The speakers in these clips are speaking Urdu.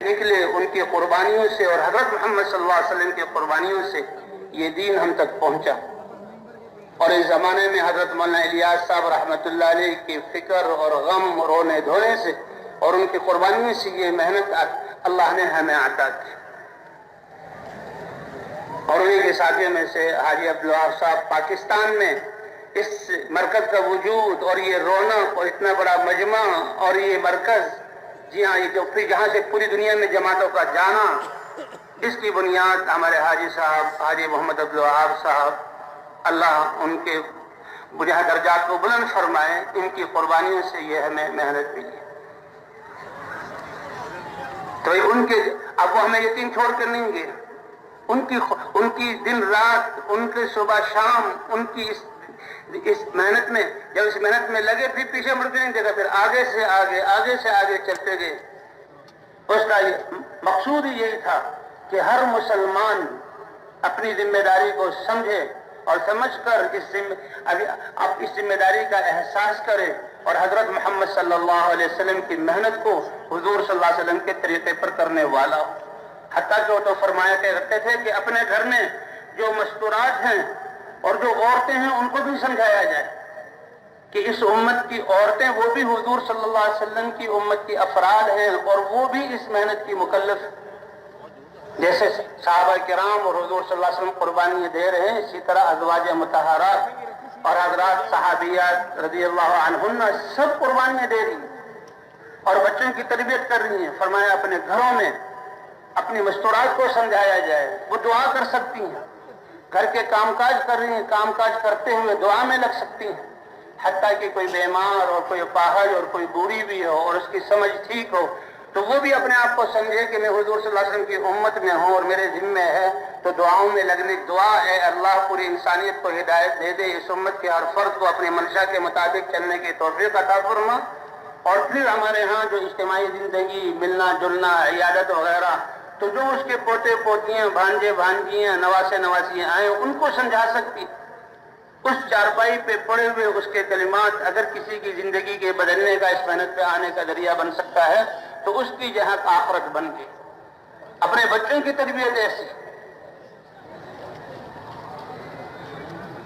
نکلے ان کی قربانیوں سے اور حضرت محمد صلی اللہ علیہ وسلم کی قربانیوں سے یہ دین ہم تک پہنچا. اور اس زمانے میں حضرت مولانا الیاس صاحب رحمۃ اللہ علیہ کی فکر اور غم اور رونے دھونے سے اور ان کی قربانیوں سے یہ محنت اللہ نے ہمیں عطا کی. اور انہیں کے ساتھیوں میں سے حاجی عبدالوہاب صاحب پاکستان میں اس مرکز کا وجود اور یہ رونق اور اتنا بڑا مجمع اور یہ مرکز، جی ہاں، یہ جو پھر جہاں سے پوری دنیا میں جماعتوں کا جانا، اس کی بنیاد ہمارے حاجی صاحب حاجی محمد عبدالوہاب صاحب، اللہ ان کے بجا درجات کو بلند فرمائے، ان کی قربانیوں سے یہ ہمیں محنت ملی. تو ان کے اب وہ ہمیں یقین چھوڑ کر نہیں گے. ان کی دن رات، ان کے صبح شام، ان کی اس محنت میں، جب اس محنت میں لگے پھر پیچھے مڑ کے نہیں دیکھا، پھر آگے سے آگے چلتے گئے. اس کا مقصود ہی یہی تھا کہ ہر مسلمان اپنی ذمہ داری کو سمجھے اور سمجھ کر اس ذمہ داری کا احساس کرے اور حضرت محمد صلی اللہ علیہ وسلم کی محنت کو حضور صلی اللہ علیہ وسلم کے طریقے پر کرنے والا ہو. حتیٰ کہ وہ تو فرمایا کرتے تھے کہ اپنے گھر میں جو مستورات ہیں اور جو عورتیں ہیں ان کو بھی سمجھایا جائے کہ اس امت کی عورتیں وہ بھی حضور صلی اللہ علیہ وسلم کی امت کی افراد ہیں اور وہ بھی اس محنت کی مکلف ہیں. جیسے صحابہ کرام اور حضور صلی اللہ علیہ وسلم قربانی دے رہے ہیں، اسی طرح ازواج مطہرات اور حضرات صحابیات رضی اللہ عنہن سب قربانیاں دے رہی ہیں اور بچوں کی تربیت کر رہی ہیں. فرمایا اپنے گھروں میں اپنی مستورات کو سمجھایا جائے، وہ دعا کر سکتی ہیں، گھر کے کام کاج کر رہی ہیں، کام کاج کرتے ہوئے دعا میں لگ سکتی ہیں. حتیٰ کہ کوئی بیمار اور کوئی پاہج اور کوئی بوڑھی بھی ہو اور اس کی سمجھ ٹھیک ہو تو وہ بھی اپنے آپ کو سمجھے کہ میں حضور صلی اللہ علیہ وسلم کی امت میں ہوں اور میرے ذمہ ہے، تو دعاؤں میں لگنے. دعا ہے اللہ پوری انسانیت کو ہدایت دے دے، اس امت کے ہر فرد کو اپنی منشا کے مطابق چلنے کی توفیق عطا فرما. اور پھر ہمارے ہاں جو اجتماعی زندگی، ملنا جلنا، عیادت وغیرہ، تو جو اس کے پوتے پوتیاں، بھانجے بھانجیاں، نواسے نواسیاں آئیں ان کو سمجھا سکتی. اس چارپائی پہ پڑے ہوئے اس کے کلمات اگر کسی کی زندگی کے بدلنے کا، اس محنت پہ آنے کا ذریعہ بن سکتا ہے تو اس کی جہاں آخرت بن گئی. اپنے بچوں کی تربیت ایسی.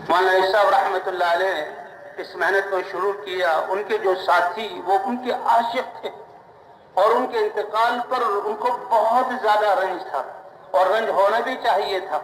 مولانا صاحب رحمۃ اللہ علیہ اس محنت کو شروع کیا. ان کے جو ساتھی وہ ان کے عاشق تھے اور ان کے انتقال پر ان کو بہت زیادہ رنج تھا اور رنج ہونا بھی چاہیے تھا.